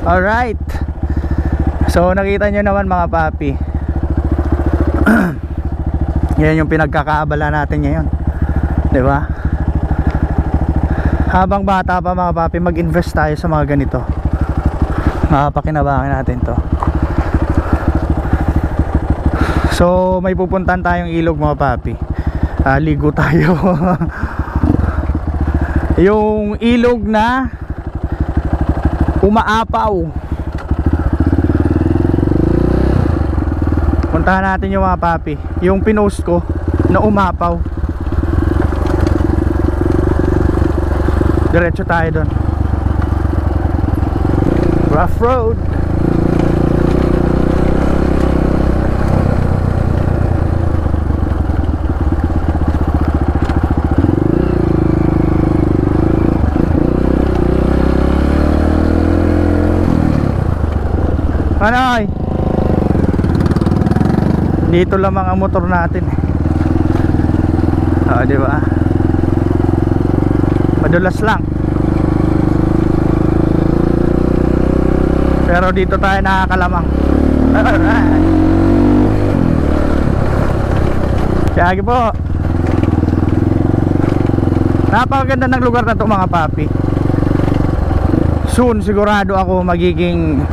Alright. So nakita nyo naman mga papi. Yan yung pinagkakaabala natin ngayon, diba? Habang bata pa mga papi, mag-invest tayo sa mga ganito. Makapakinabangan natin to. So may pupuntan tayong ilog mga papi. Ligo tayo. Yung ilog na umaapaw. Puntahan natin yung mga papi. Yung pinost ko na umapaw. Diretso tayo doon. Rough road. Anoy? Dito lamang ang motor natin. Di ba? Madulas lang. Pero dito tayo nakakalamang. Kaya po. Napakaganda ng lugar na to mga papi. Soon sigurado ako magiging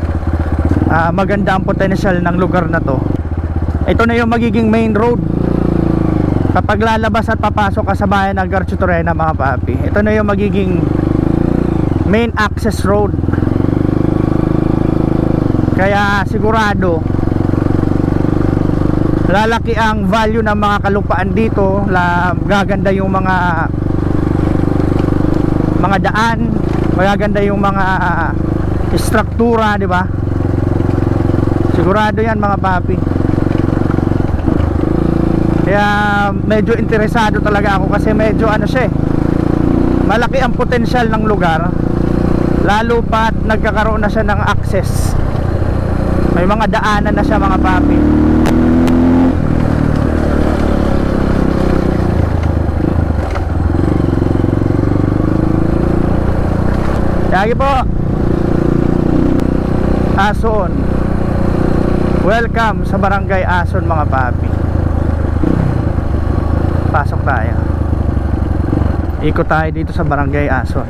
maganda ang potential ng lugar na to. Ito na yung magiging main road kapag lalabas at papasok ka sa bayan ng Garchitorena mga papi. Ito na yung magiging main access road. Kaya sigurado lalaki ang value ng mga kalupaan dito. Gaganda yung mga daan, magaganda yung mga struktura, di ba? Sigurado yan mga papi. Kaya medyo interesado talaga ako kasi medyo ano siya, malaki ang potensyal ng lugar. Lalo pat nagkakaroon na siya ng access. May mga daanan na siya mga papi. Yagi po. Ason. Welcome sa Barangay Ason mga papi. Pasok tayo. Ikot tayo dito sa Barangay Ason.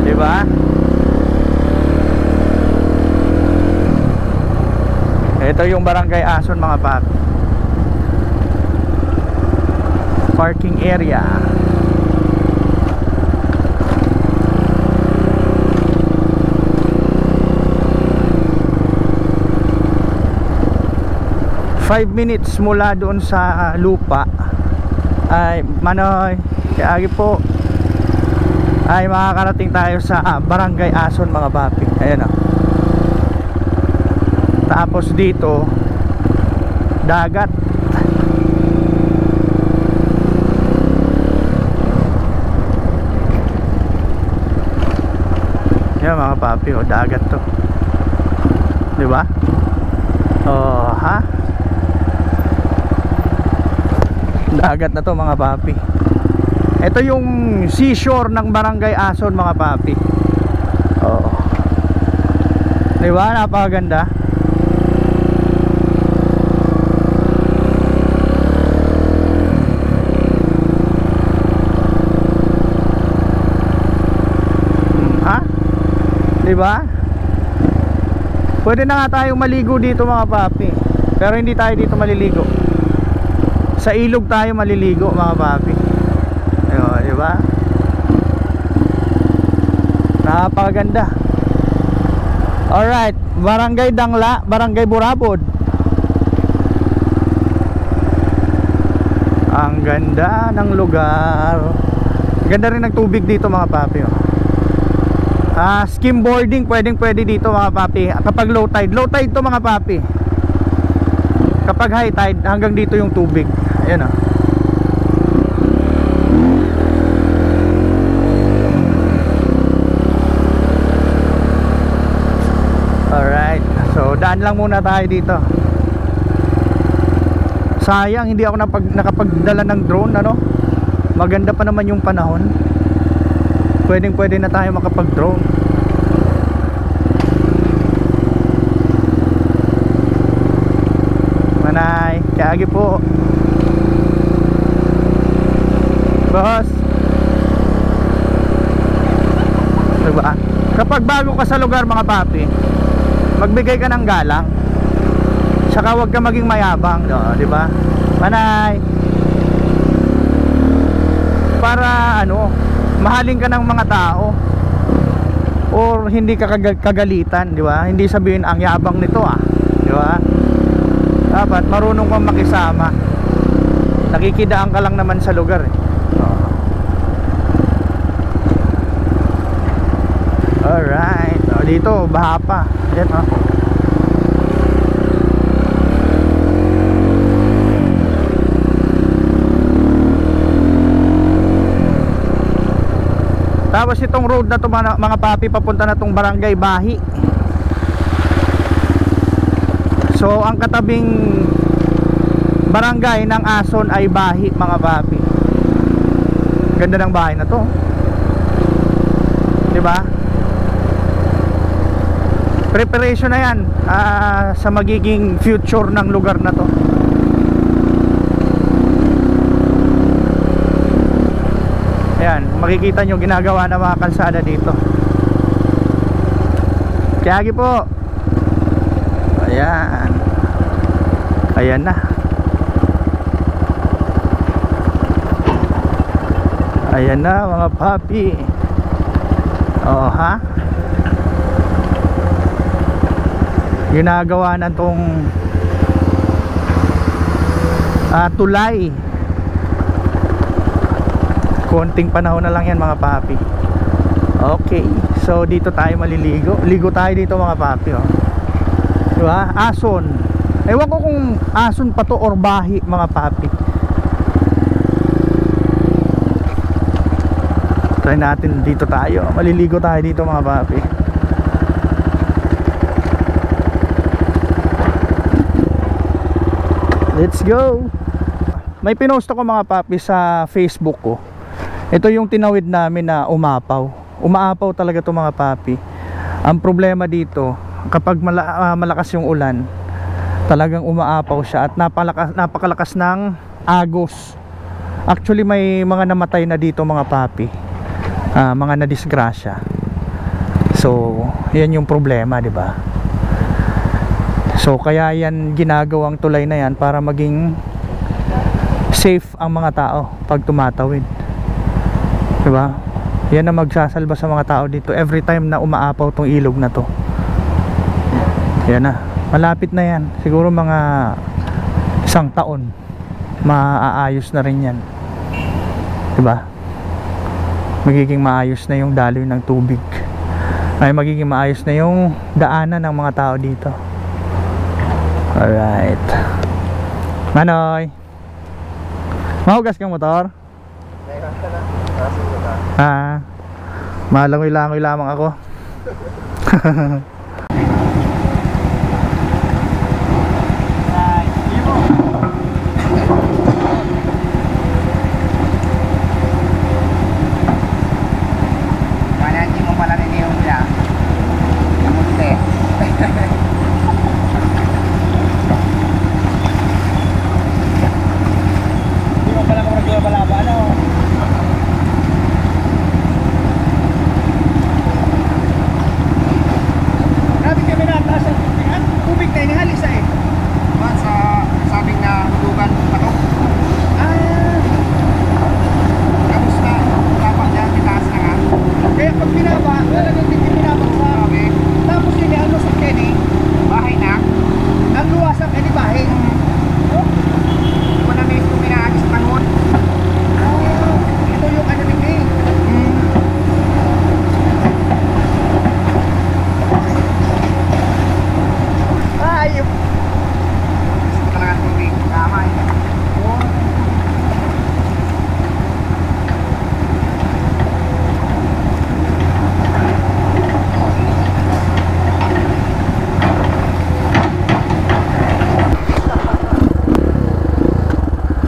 Diba? Ito yung Barangay Ason mga papi. Parking area. Five minutes mula doon sa lupa ay Manoy, kaya po ay makakarating tayo sa Barangay Ason mga papi. Ayan o. Tapos dito dagat. Yan mga papi, o dagat to. Di ba? Oh, ha? Dagat na to mga papi. Ito yung seashore ng Barangay Ason mga papi. Oo. Di ba? Napakaganda. Ha? Di ba? Pwede na nga tayong maligo dito mga papi. Pero hindi tayo dito maliligo. Sa ilog tayo maliligo mga papi. Ayun, di ba? Napakaganda. Alright, Barangay Dangla, Barangay Burabod. Ang ganda ng lugar. Ganda rin ng tubig dito mga papi. Skimboarding pwede dito mga papi. Kapag low tide to mga papi. Kapag high tide, hanggang dito yung tubig. Ayan o. Alright, so daan lang muna tayo dito. Sayang hindi ako nakapagdala ng drone, ano. Maganda pa naman yung panahon. pwede na tayo makapag drone. Manay, kagi po boss. Diba? Kapag bago ka sa lugar mga papi, magbigay ka ng galang, saka huwag ka maging mayabang, diba? Manay, para ano, mahalin ka ng mga tao, or hindi ka kagalitan, diba? Hindi sabihin ang yabang nito diba? Dapat marunong kang makisama, nakikidaan ka lang naman sa lugar Alright, dito baha pa. Yan Tapos itong road na to mga papi, papunta na tong Barangay Bahi. So ang katabing barangay ng Ason ay Bahi mga papi. Ganda ng bahay na to, diba? Preparation na yan sa magiging future ng lugar na to. Ayan, makikita nyo ginagawa na mga kalsada dito. Kayagi po. Ayan. Ayan na. Ayan na mga papi. Oh ha, ginagawa na tong tulay. Konting panahon na lang yan mga papi. Okay, so dito tayo maliligo. Ligo tayo dito mga papi diba? Ason, ewan ko kung Ason pa to or Bahi mga papi. Try natin, dito tayo, maliligo tayo dito mga papi. Let's go. May pinost ako mga papi sa Facebook ko. Ito yung tinawid namin na umaapaw. Umaapaw talaga to mga papi. Ang problema dito, kapag malakas yung ulan, talagang umaapaw siya at napakalakas ng agos. Actually may mga namatay na dito mga papi, mga nadisgrasya. So yan yung problema, di ba? So kaya yan ginagawang tulay na yan para maging safe ang mga tao pag tumatawid, di ba? Yan ang magsasalba sa mga tao dito every time na umaapaw tong ilog na to. Yan na, malapit na yan, siguro mga 1 taon maaayos na rin yan, di ba? Magiging maayos na yung daloy ng tubig, ay magiging maayos na yung daanan ng mga tao dito. Alright, Manoy, mahugas kang motor? Malangoy-langoy lamang ako.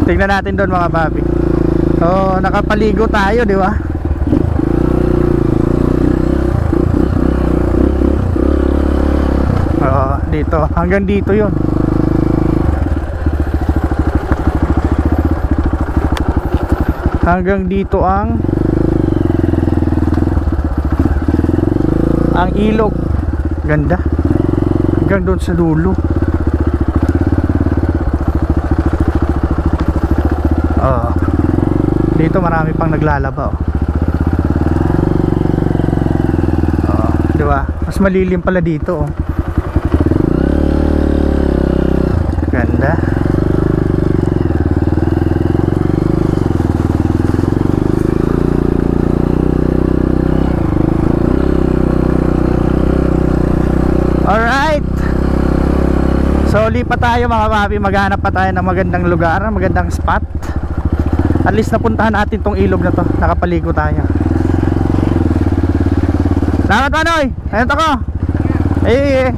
Tignan natin doon mga papi. So nakapaligo tayo, di ba? dito, hanggang dito yun. Hanggang dito ang ilog. Ganda. Hanggang doon sa dulo. Oh. Dito marami pang naglalaba, oh. Oh, di ba? Mas malilim pala dito, oh. Ganda. Alright. So lipat tayo mga papi, maghanap pa tayo ng magandang lugar, magandang spot. At least napuntahan natin tong ilog na to, nakapaligo tayo. Salamat Manoy, ayun ako. Eh